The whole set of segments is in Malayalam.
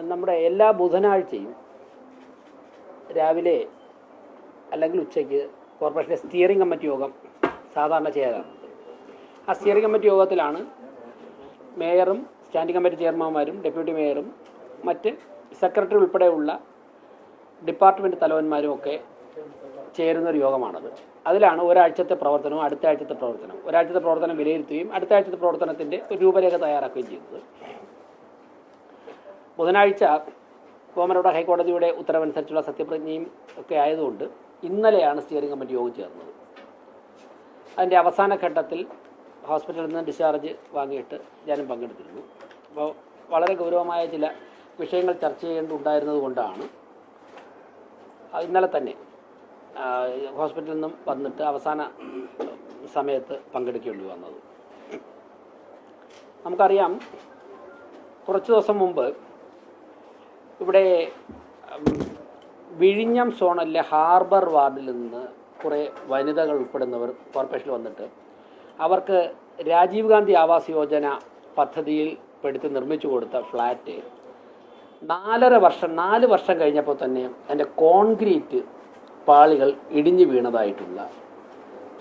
നമ്മുടെ എല്ലാ ബുധനാഴ്ചയും രാവിലെ അല്ലെങ്കിൽ ഉച്ചയ്ക്ക് കോർപ്പറേഷൻ്റെ സ്റ്റിയറിംഗ് കമ്മിറ്റി യോഗം സാധാരണ ചെയ്യാറുണ്ട്. ആ സ്റ്റിയറിംഗ് കമ്മിറ്റി യോഗത്തിലാണ് മേയറും സ്റ്റാൻഡിംഗ് കമ്മിറ്റി ചെയർമാന്മാരും ഡെപ്യൂട്ടി മേയറും മറ്റ് സെക്രട്ടറി ഉൾപ്പെടെയുള്ള ഡിപ്പാർട്ട്മെൻറ്റ് തലവന്മാരും ഒക്കെ ചേരുന്നൊരു യോഗമാണത്. അതിലാണ് ഒരാഴ്ചത്തെ പ്രവർത്തനവും അടുത്ത ആഴ്ചത്തെ പ്രവർത്തനം, ഒരാഴ്ചത്തെ പ്രവർത്തനം വിലയിരുത്തുകയും അടുത്ത ആഴ്ചത്തെ പ്രവർത്തനത്തിൻ്റെ ഒരു രൂപരേഖ തയ്യാറാക്കുകയും ചെയ്യുന്നത്. ബുധനാഴ്ച കോമനോട് ഹൈക്കോടതിയുടെ ഉത്തരവനുസരിച്ചുള്ള സത്യപ്രതിജ്ഞയും ഒക്കെ ആയതുകൊണ്ട് ഇന്നലെയാണ് സ്റ്റിയറിംഗ് കമ്മിറ്റി യോഗം ചേർന്നത്. അതിൻ്റെ അവസാന ഘട്ടത്തിൽ ഹോസ്പിറ്റലിൽ നിന്ന് ഡിസ്ചാർജ് വാങ്ങിയിട്ട് ഞാനും പങ്കെടുത്തിരുന്നു. അപ്പോൾ വളരെ ഗൗരവമായ ചില വിഷയങ്ങൾ ചർച്ച ചെയ്യേണ്ടതുണ്ടായിരുന്നത് കൊണ്ടാണ് ഇന്നലെ തന്നെ ഹോസ്പിറ്റലിൽ നിന്നും വന്നിട്ട് അവസാന സമയത്ത് പങ്കെടുക്കേണ്ടി വന്നത്. നമുക്കറിയാം, കുറച്ച് ദിവസം മുമ്പ് ഇവിടെ വിഴിഞ്ഞം സോണലിലെ ഹാർബർ വാർഡിൽ നിന്ന് കുറേ വനിതകൾ ഉൾപ്പെടുന്നവർ കോർപ്പറേഷനിൽ വന്നിട്ട് അവർക്ക് രാജീവ് ഗാന്ധി ആവാസ് യോജന പദ്ധതിയിൽ പെടുത്തി നിർമ്മിച്ചു കൊടുത്ത ഫ്ലാറ്റ് 4 വർഷം കഴിഞ്ഞപ്പോൾ തന്നെ അതിൻ്റെ കോൺക്രീറ്റ് പാളികൾ ഇടിഞ്ഞു വീണതായിട്ടുള്ള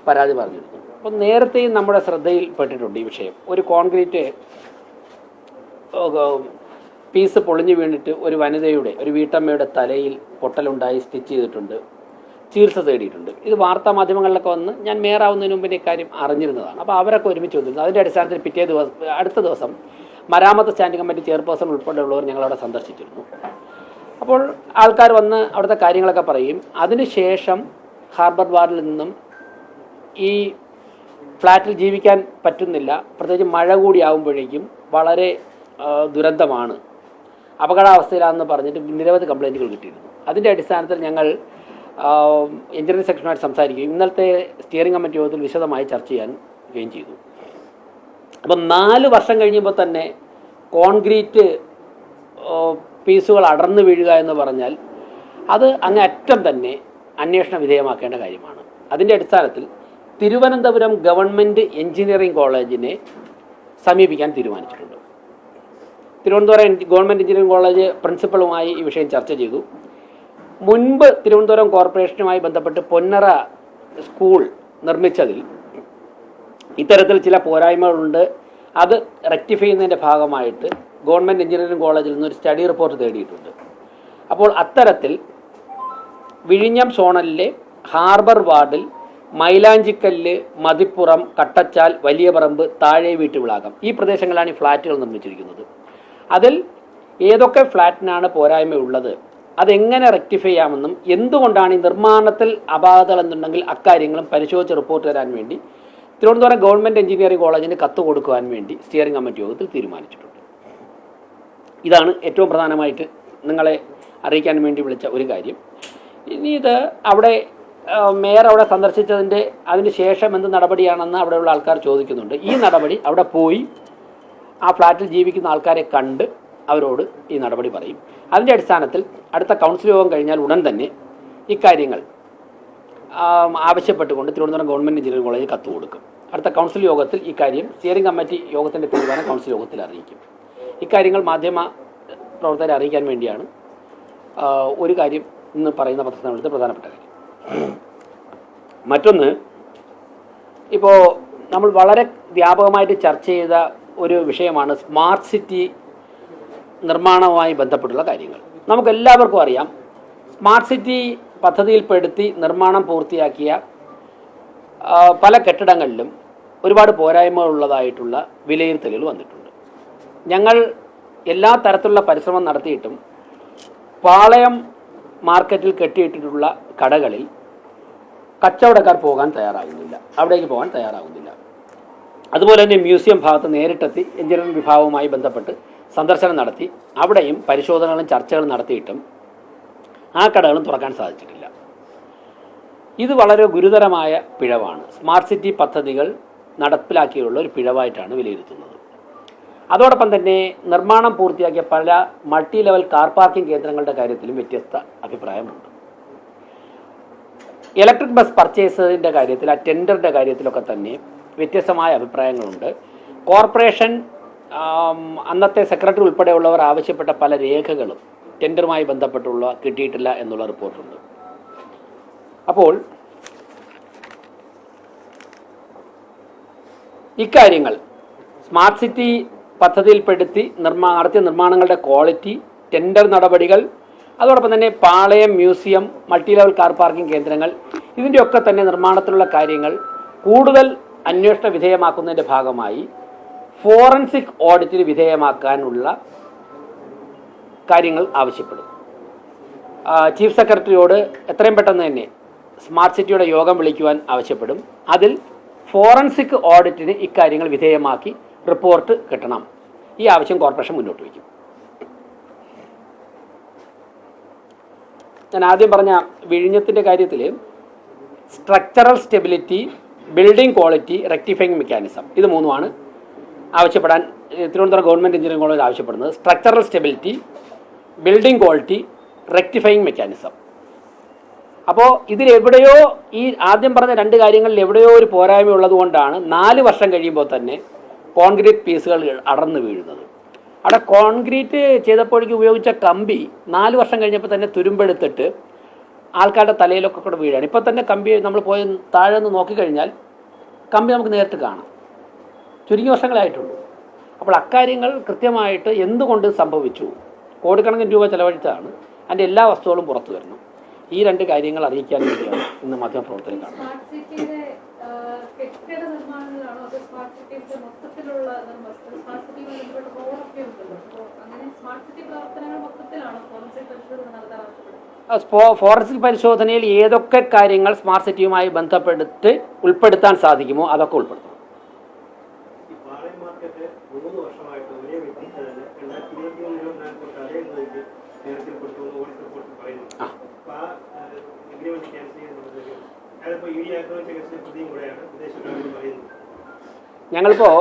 പരാതി പറഞ്ഞിരുന്നു. അപ്പം നേരത്തെയും നമ്മുടെ ശ്രദ്ധയിൽപ്പെട്ടിട്ടുണ്ട് ഈ വിഷയം. ഒരു കോൺക്രീറ്റ് പീസ് പൊളിഞ്ഞു വീണിട്ട് ഒരു വനിതയുടെ, ഒരു വീട്ടമ്മയുടെ തലയിൽ പൊട്ടലുണ്ടായി സ്റ്റിച്ച് ചെയ്തിട്ടുണ്ട്, ചികിത്സ തേടിയിട്ടുണ്ട്. ഇത് വാർത്താ മാധ്യമങ്ങളിലൊക്കെ വന്ന് ഞാൻ മേയറാവുന്നതിന് മുമ്പിന് ഇക്കാര്യം അറിഞ്ഞിരുന്നതാണ്. അപ്പോൾ അവരൊക്കെ ഒരുമിച്ച് വന്നിരുന്നു. അതിൻ്റെ അടിസ്ഥാനത്തിൽ അടുത്ത ദിവസം മരാമത്ത് സ്റ്റാൻഡിംഗ് കമ്മിറ്റി ചെയർപേഴ്സൺ ഉൾപ്പെടെയുള്ളവർ ഞങ്ങളവിടെ സന്ദർശിച്ചിരുന്നു. അപ്പോൾ ആൾക്കാർ വന്ന് അവിടുത്തെ കാര്യങ്ങളൊക്കെ പറയും. അതിനുശേഷം ഹാർബർ വാർഡിൽ നിന്നും ഈ ഫ്ലാറ്റിൽ ജീവിക്കാൻ പറ്റുന്നില്ല, പ്രത്യേകിച്ച് മഴ കൂടി ആകുമ്പോഴേക്കും വളരെ ദുരന്തമാണ്, അപകടാവസ്ഥയിലാണെന്ന് പറഞ്ഞിട്ട് നിരവധി കംപ്ലയിൻറ്റുകൾ കിട്ടിയിരുന്നു. അതിൻ്റെ അടിസ്ഥാനത്തിൽ ഞങ്ങൾ എഞ്ചിനീയറിംഗ് സെക്ഷനുമായിട്ട് സംസാരിക്കുകയും ഇന്നലത്തെ സ്റ്റിയറിംഗ് കമ്മിറ്റി യോഗത്തിൽ വിശദമായി ചർച്ച ചെയ്യുകയും ചെയ്തു. അപ്പം 4 വർഷം കഴിയുമ്പോൾ തന്നെ കോൺക്രീറ്റ് പീസുകൾ അടർന്നു വീഴുക എന്ന് പറഞ്ഞാൽ അത് അങ്ങേയറ്റം തന്നെ അന്വേഷണ വിധേയമാക്കേണ്ട കാര്യമാണ്. അതിൻ്റെ അടിസ്ഥാനത്തിൽ തിരുവനന്തപുരം ഗവൺമെൻറ് എഞ്ചിനീയറിംഗ് കോളേജിനെ സമീപിക്കാൻ തീരുമാനിച്ചിട്ടുണ്ട്. തിരുവനന്തപുരം ഗവൺമെൻറ് എഞ്ചിനീയറിംഗ് കോളേജ് പ്രിൻസിപ്പളുമായി ഈ വിഷയം ചർച്ച ചെയ്തു. മുൻപ് തിരുവനന്തപുരം കോർപ്പറേഷനുമായി ബന്ധപ്പെട്ട് പൊന്നറ സ്കൂൾ നിർമ്മിച്ചതിൽ ഇത്തരത്തിൽ ചില പോരായ്മകളുണ്ട്. അത് റെക്ടിഫൈ ചെയ്യുന്നതിൻ്റെ ഭാഗമായിട്ട് ഗവൺമെൻറ് എഞ്ചിനീയറിംഗ് കോളേജിൽ നിന്നൊരു സ്റ്റഡി റിപ്പോർട്ട് തേടിയിട്ടുണ്ട്. അപ്പോൾ അത്തരത്തിൽ വിഴിഞ്ഞം സോണലിലെ ഹാർബർ വാർഡിൽ മൈലാഞ്ചിക്കല്ല്, മതിപ്പുറം, കട്ടച്ചാൽ, വലിയ പറമ്പ്, താഴെ വീട്ടുവിളാകം, ഈ പ്രദേശങ്ങളാണ് ഈ ഫ്ലാറ്റുകൾ നിർമ്മിച്ചിരിക്കുന്നത്. അതിൽ ഏതൊക്കെ ഫ്ലാറ്റിനാണ് പോരായ്മയുള്ളത്, അതെങ്ങനെ റെക്ടിഫൈ ചെയ്യാമെന്നും എന്തുകൊണ്ടാണ് ഈ നിർമ്മാണത്തിൽ അപാകതകൾ എന്നുണ്ടെങ്കിൽ അക്കാര്യങ്ങളും പരിശോധിച്ച് റിപ്പോർട്ട് തരാൻ വേണ്ടി തിരുവനന്തപുരം ഗവൺമെൻറ് എഞ്ചിനീയറിംഗ് കോളേജിന് കത്ത് കൊടുക്കുവാൻ വേണ്ടി സ്റ്റിയറിംഗ് കമ്മിറ്റി യോഗത്തിൽ തീരുമാനിച്ചിട്ടുണ്ട്. ഇതാണ് ഏറ്റവും പ്രധാനമായിട്ട് നിങ്ങളെ അറിയിക്കാൻ വേണ്ടി വിളിച്ച ഒരു കാര്യം. ഇനി ഇത് അവിടെ മേയർ അവിടെ സന്ദർശിച്ചതിൻ്റെ അതിന് ശേഷം എന്ത് നടപടിയാണെന്ന് അവിടെയുള്ള ആൾക്കാർ ചോദിക്കുന്നുണ്ട്. ഈ നടപടി അവിടെ പോയി ആ ഫ്ലാറ്റിൽ ജീവിക്കുന്ന ആൾക്കാരെ കണ്ട് അവരോട് ഈ നടപടി പറയും. അതിൻ്റെ അടിസ്ഥാനത്തിൽ അടുത്ത കൗൺസിൽ യോഗം കഴിഞ്ഞാൽ ഉടൻ തന്നെ ഇക്കാര്യങ്ങൾ ആവശ്യപ്പെട്ടുകൊണ്ട് തിരുവനന്തപുരം ഗവൺമെൻറ് എഞ്ചിനീയറിംഗ് കോളേജിൽ കത്ത് കൊടുക്കും. അടുത്ത കൗൺസിൽ യോഗത്തിൽ ഇക്കാര്യം സ്റ്റിയറിംഗ് കമ്മിറ്റി യോഗത്തിൻ്റെ തീരുമാനം കൗൺസിൽ യോഗത്തിൽ അറിയിക്കും. ഇക്കാര്യങ്ങൾ മാധ്യമ പ്രവർത്തകരെ അറിയിക്കാൻ വേണ്ടിയാണ് ഒരു കാര്യം ഇന്ന് പറയുന്ന പത്രസമ്മേളനത്തിൽ പ്രധാനപ്പെട്ട കാര്യം. മറ്റൊന്ന്, ഇപ്പോൾ നമ്മൾ വളരെ വ്യാപകമായിട്ട് ചർച്ച ചെയ്ത ഒരു വിഷയമാണ് സ്മാർട്ട് സിറ്റി നിർമ്മാണവുമായി ബന്ധപ്പെട്ടുള്ള കാര്യങ്ങൾ. നമുക്കെല്ലാവർക്കും അറിയാം, സ്മാർട്ട് സിറ്റി പദ്ധതിയിൽപ്പെടുത്തി നിർമ്മാണം പൂർത്തിയാക്കിയ പല കെട്ടിടങ്ങളിലും ഒരുപാട് പോരായ്മകളുള്ളതായിട്ടുള്ള വിലയിരുത്തലുകൾ വന്നിട്ടുണ്ട്. ഞങ്ങൾ എല്ലാ തരത്തിലുള്ള പരിശ്രമം നടത്തിയിട്ടും പാളയം മാർക്കറ്റിൽ കെട്ടിയിട്ടിട്ടുള്ള കടകളിൽ കച്ചവടക്കാർ അവിടേക്ക് പോകാൻ തയ്യാറാകുന്നില്ല. അതുപോലെ തന്നെ മ്യൂസിയം ഭാഗത്ത് നേരിട്ടെത്തി എഞ്ചിനീയറിംഗ് വിഭാഗവുമായി ബന്ധപ്പെട്ട് സന്ദർശനം നടത്തി അവിടെയും പരിശോധനകളും ചർച്ചകളും നടത്തിയിട്ടും ആ കടകളും തുറക്കാൻ സാധിച്ചിട്ടില്ല. ഇത് വളരെ ഗുരുതരമായ പിഴവാണ്. സ്മാർട്ട് സിറ്റി പദ്ധതികൾ നടപ്പിലാക്കിയുള്ള ഒരു പിഴവായിട്ടാണ് വിലയിരുത്തുന്നത്. അതോടൊപ്പം തന്നെ നിർമ്മാണം പൂർത്തിയാക്കിയ പല മൾട്ടി ലെവൽ കാർ പാർക്കിംഗ് കേന്ദ്രങ്ങളുടെ കാര്യത്തിലും വ്യത്യസ്ത അഭിപ്രായമുണ്ട്. ഇലക്ട്രിക് ബസ് പർച്ചേസിൻ്റെ കാര്യത്തിൽ, ആ ടെൻഡറിൻ്റെ കാര്യത്തിലൊക്കെ തന്നെ വ്യത്യസ്തമായ അഭിപ്രായങ്ങളുണ്ട്. കോർപ്പറേഷൻ അന്നത്തെ സെക്രട്ടറി ഉൾപ്പെടെയുള്ളവർ ആവശ്യപ്പെട്ട പല രേഖകളും ടെൻഡറുമായി ബന്ധപ്പെട്ടുള്ള കിട്ടിയിട്ടില്ല എന്നുള്ള റിപ്പോർട്ടുണ്ട്. അപ്പോൾ ഇക്കാര്യങ്ങൾ സ്മാർട്ട് സിറ്റി പദ്ധതിയിൽപ്പെടുത്തി നടത്തിയ നിർമ്മാണങ്ങളുടെ ക്വാളിറ്റി, ടെൻഡർ നടപടികൾ, അതോടൊപ്പം തന്നെ Palayam museum, multi level car parking കേന്ദ്രങ്ങൾ, ഇതിൻ്റെയൊക്കെ തന്നെ നിർമ്മാണത്തിലുള്ള കാര്യങ്ങൾ കൂടുതൽ അന്വേഷണ വിധേയമാക്കുന്നതിൻ്റെ ഭാഗമായി ഫോറൻസിക് ഓഡിറ്റിന് വിധേയമാക്കാനുള്ള കാര്യങ്ങൾ ആവശ്യപ്പെടും. ചീഫ് സെക്രട്ടറിയോട് എത്രയും പെട്ടെന്ന് തന്നെ സ്മാർട്ട് സിറ്റിയുടെ യോഗം വിളിക്കുവാൻ ആവശ്യപ്പെടും. അതിൽ ഫോറൻസിക് ഓഡിറ്റിന് ഇക്കാര്യങ്ങൾ വിധേയമാക്കി റിപ്പോർട്ട് കിട്ടണം. ഈ ആവശ്യം കോർപ്പറേഷൻ മുന്നോട്ട് വയ്ക്കും. ഞാൻ ആദ്യം പറഞ്ഞ വിഴിഞ്ഞത്തിൻ്റെ കാര്യത്തിൽ structural stability, building quality, rectifying mechanism, ഇത് മൂന്നുമാണ് ആവശ്യപ്പെടാൻ തിരുവനന്തപുരം ഗവൺമെൻറ് എഞ്ചിനീയറിംഗ് കോളേജ് ആവശ്യപ്പെടുന്നത്. Structural stability, building quality, rectifying mechanism. അപ്പോൾ ഇതിലെവിടെയോ ഈ ആദ്യം പറഞ്ഞ രണ്ട് കാര്യങ്ങളിൽ എവിടെയോ ഒരു പോരായ്മ ഉള്ളതുകൊണ്ടാണ് 4 വർഷം കഴിയുമ്പോൾ തന്നെ കോൺക്രീറ്റ് പീസുകൾ അടർന്നു വീഴുന്നത്. അവിടെ കോൺക്രീറ്റ് ചെയ്തപ്പോഴേക്ക് ഉപയോഗിച്ച കമ്പി 4 വർഷം കഴിഞ്ഞപ്പോൾ തന്നെ തുരുമ്പെടുത്തിട്ട് ആൾക്കാരുടെ തലയിലൊക്കെ കൂടെ വീഴാണ്. ഇപ്പോൾ തന്നെ കമ്പി നമ്മൾ പോയി താഴെ നിന്ന് നോക്കിക്കഴിഞ്ഞാൽ കമ്പി നമുക്ക് നേരിട്ട് കാണാം. ചുരുങ്ങിയ വർഷങ്ങളായിട്ടുള്ളൂ. അപ്പോൾ അക്കാര്യങ്ങൾ കൃത്യമായിട്ട് എന്തുകൊണ്ട് സംഭവിച്ചു, കോടിക്കണക്കിന് രൂപ ചെലവഴിച്ചാണ് അതിൻ്റെ എല്ലാ വസ്തുക്കളും പുറത്തു വരണം. ഈ രണ്ട് കാര്യങ്ങൾ അറിയിക്കാൻ വേണ്ടിയാണ് ഇന്ന് മാധ്യമപ്രവർത്തനം കാണുന്നത്. ഫോറൻസിക് പരിശോധനയിൽ ഏതൊക്കെ കാര്യങ്ങൾ സ്മാർട്ട് സിറ്റിയുമായി ബന്ധപ്പെട്ട് ഉൾപ്പെടുത്താൻ സാധിക്കുമോ അതൊക്കെ ഉൾപ്പെടുത്തണം. ഞങ്ങളിപ്പോൾ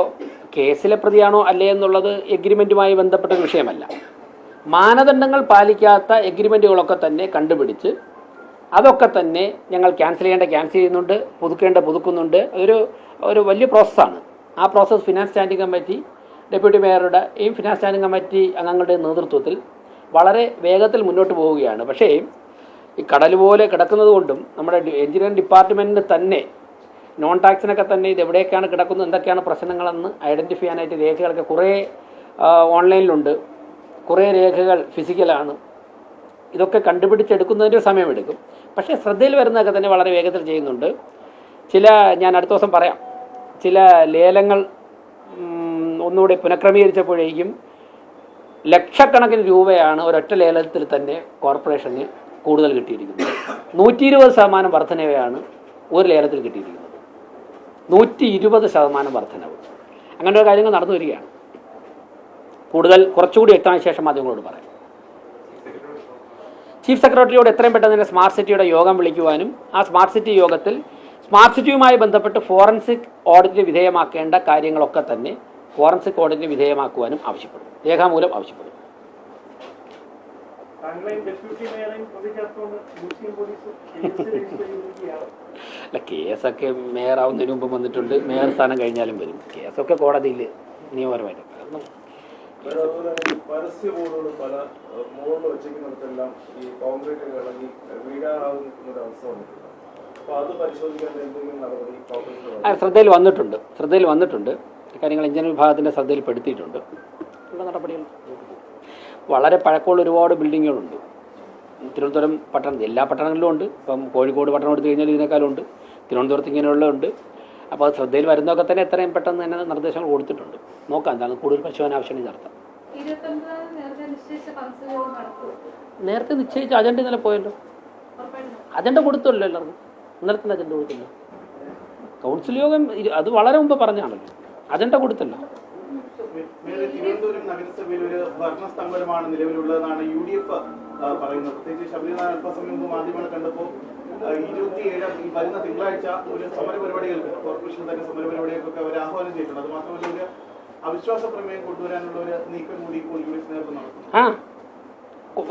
കേസിലെ പ്രതിയാണോ അല്ലേ എന്നുള്ളത് എഗ്രിമെൻറ്റുമായി ബന്ധപ്പെട്ട വിഷയമല്ല. മാനദണ്ഡങ്ങൾ പാലിക്കാത്ത എഗ്രിമെൻറ്റുകളൊക്കെ തന്നെ കണ്ടുപിടിച്ച് അതൊക്കെ തന്നെ ഞങ്ങൾ ക്യാൻസൽ ചെയ്യുന്നുണ്ട്, പുതുക്കുന്നുണ്ട്. ഒരു വലിയ പ്രോസസ്സാണ്. ആ process finance standing committee, deputy മേയറുടെ ഈ ഫിനാൻസ് സ്റ്റാൻഡിംഗ് കമ്മിറ്റി അംഗങ്ങളുടെ നേതൃത്വത്തിൽ വളരെ വേഗത്തിൽ മുന്നോട്ട് പോവുകയാണ്. പക്ഷേ ഈ കടൽ പോലെ കിടക്കുന്നത് കൊണ്ടും നമ്മുടെ എഞ്ചിനീയറിംഗ് ഡിപ്പാർട്ട്മെൻറ്റിന് തന്നെ നോൺ ടാക്സിനൊക്കെ തന്നെ ഇത് എവിടെയൊക്കെയാണ് കിടക്കുന്നത്, എന്തൊക്കെയാണ് പ്രശ്നങ്ങളെന്ന് ഐഡൻറ്റിഫൈ ചെയ്യാനായിട്ട് രേഖകളൊക്കെ കുറേ ഓൺലൈനിലുണ്ട്, കുറേ രേഖകൾ ഫിസിക്കലാണ്. ഇതൊക്കെ കണ്ടുപിടിച്ചെടുക്കുന്നതിൻ്റെ സമയമെടുക്കും. പക്ഷേ ശ്രദ്ധയിൽ വരുന്നതൊക്കെ തന്നെ വളരെ വേഗത്തിൽ ചെയ്യുന്നുണ്ട്. ഞാൻ അടുത്ത ദിവസം പറയാം, ചില ലേലങ്ങൾ ഒന്നുകൂടി പുനഃക്രമീകരിച്ചപ്പോഴേക്കും ലക്ഷക്കണക്കിന് രൂപയാണ് ഒരൊറ്റ ലേലത്തിൽ തന്നെ കോർപ്പറേഷന് കൂടുതൽ കിട്ടിയിരിക്കുന്നത്. 120% വർധനവയാണ് ഒരു ലേലത്തിൽ കിട്ടിയിരിക്കുന്നത്. 120% വർധനവ്. അങ്ങനെയുള്ള കാര്യങ്ങൾ നടന്നു വരികയാണ്. കുറച്ചുകൂടി വ്യക്തമായ ശേഷം മാധ്യമങ്ങളോട് പറയാം. ചീഫ് സെക്രട്ടറിയോട് എത്രയും പെട്ടെന്ന് തന്നെ സ്മാർട്ട് സിറ്റിയുടെ യോഗം വിളിക്കുവാനും ആ സ്മാർട്ട് സിറ്റി യോഗത്തിൽ സ്മാർട്ട് സിറ്റിയുമായി ബന്ധപ്പെട്ട് ഫോറൻസിക് ഓഡിറ്റിന് വിധേയമാക്കേണ്ട കാര്യങ്ങളൊക്കെ തന്നെ ഫോറൻസിക് ഓഡിറ്റിന് വിധേയമാക്കുവാനും ആവശ്യപ്പെടും, രേഖാമൂലം ആവശ്യപ്പെടും. അല്ല, കേസൊക്കെ മേയറാവുന്നതിന് മുമ്പ് വന്നിട്ടുണ്ട്, മേയർ സ്ഥാനം കഴിഞ്ഞാലും വരും. കേസൊക്കെ കോടതിയിൽ നിയമപരമായിട്ട്. പരസ്യ ബോർഡുകൾ പല മോളിൽ വെച്ചിരിക്കുന്നിടത്തെല്ലാം ഈ കോൺക്രീറ്റ് ഇളകി വീഴാറാവുന്ന അവസ്ഥ വന്നിട്ടുണ്ട്. അപ്പോൾ അത് പരിശോധിക്കാൻ എന്തെങ്കിലും നടപടി ശ്രദ്ധയിൽ വന്നിട്ടുണ്ട്. കാര്യങ്ങൾ എഞ്ചിനീയറിംഗ് വിഭാഗത്തിൻ്റെ ശ്രദ്ധയിൽപ്പെടുത്തിയിട്ടുണ്ട്. ഉള്ള നടപടികൾ. വളരെ പഴക്കമുള്ള ഒരുപാട് ബിൽഡിങ്ങുകളുണ്ട് തിരുവനന്തപുരം പട്ടണത്തിൽ. എല്ലാ പട്ടണങ്ങളിലും ഉണ്ട്. ഇപ്പം കോഴിക്കോട് പട്ടണം എടുത്തു കഴിഞ്ഞാൽ ഇതിനേക്കാളും ഉണ്ട്. തിരുവനന്തപുരത്ത് ഇങ്ങനെയുള്ളതുണ്ട്. അപ്പോൾ അത് ശ്രദ്ധയിൽ വരുന്നതൊക്കെ തന്നെ എത്രയും പെട്ടെന്ന് തന്നെ നിർദ്ദേശങ്ങൾ കൊടുത്തിട്ടുണ്ട്. നോക്കാം, എന്താണ് കൂടുതൽ പരിശോധന ആവശ്യമായി നടത്താം. നേരത്തെ നിശ്ചയിച്ച അജണ്ട ഇന്നലെ പോയല്ലോ. അജണ്ട കൊടുത്തല്ലോ എല്ലാവർക്കും. ഇന്നലെ തന്നെ അജണ്ട കൊടുത്തില്ല. കൗൺസിൽ യോഗം അത് വളരെ മുമ്പ് പറഞ്ഞാണല്ലോ. അജണ്ട കൊടുത്തല്ലോ. തിരുവനന്തപുരം നഗരസഭയിൽ ഒരു ഭരണസ്തംഭനമാണ് നിലവിലുള്ളതെന്നാണ് UDF പറയുന്നത്. പ്രത്യേകിച്ച് ശബരിനാഥ് അല്പസമയം മുമ്പ് മാധ്യമങ്ങൾ കണ്ടപ്പോൾ 27 വരുന്ന തിങ്കളാഴ്ച ഒരു സമരപരിപാടികൾക്ക് കോർപ്പറേഷൻ തന്നെ സമരപരിപാടികൾക്കൊക്കെ അവർ ആഹ്വാനം ചെയ്തിട്ടുണ്ട്. അത് മാത്രമല്ല ഒരു അവിശ്വാസ പ്രമേയം കൊണ്ടുവരാനുള്ള ഒരു നീക്കം കൂടി ഇപ്പോൾ UDF നേതൃത്വം നടത്തുന്നു.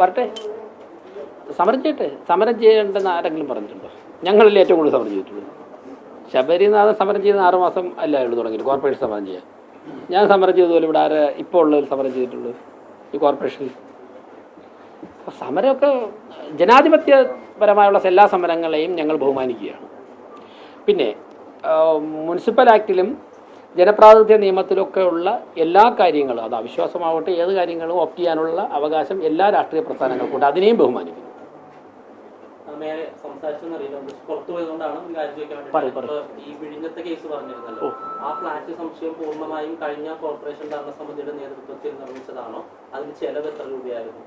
വരട്ടെ, സമരം ചെയ്യേണ്ടെന്ന് ആരെങ്കിലും പറഞ്ഞിട്ടുണ്ടോ? ഞങ്ങളിൽ ഏറ്റവും കൂടുതൽ സമരം ചെയ്തിട്ടുള്ളൂ. ശബരിനാഥൻ സമരം ചെയ്ത് 6 മാസം അല്ലായുള്ളൂ തുടങ്ങിയിട്ട് കോർപ്പറേഷൻ സമരം ചെയ്യാൻ. ഞാൻ സമരം ചെയ്തതുപോലെ ഇവിടെ ആര് ഇപ്പോൾ ഉള്ളവർ സമരം ചെയ്തിട്ടുള്ളത് ഈ കോർപ്പറേഷനിൽ? സമരമൊക്കെ ജനാധിപത്യപരമായുള്ള എല്ലാ സമരങ്ങളെയും ഞങ്ങൾ ബഹുമാനിക്കുകയാണ്. പിന്നെ മുനിസിപ്പൽ ആക്ടിലും ജനപ്രാതിനിധ്യ നിയമത്തിലൊക്കെ ഉള്ള എല്ലാ കാര്യങ്ങളും, അത് അവിശ്വാസമാവട്ടെ ഏത് കാര്യങ്ങളും ഓപ്റ്റ് ചെയ്യാനുള്ള അവകാശം എല്ലാ രാഷ്ട്രീയ പ്രസ്ഥാനങ്ങൾക്കുണ്ട്. അതിനെയും ബഹുമാനിക്കുന്നു. ഈ വിഴിഞ്ഞത്തെ കേസ് പറഞ്ഞിരുന്നല്ലോ, ആ ഫ്ലാറ്റ് സംശയം പൂർണ്ണമായും കഴിഞ്ഞ കോർപ്പറേഷൻ ഭരണസമിതിയുടെ നേതൃത്വത്തിൽ നിർമ്മിച്ചതാണോ? അതിന് ചെലവ് എത്ര രൂപയായിരുന്നു?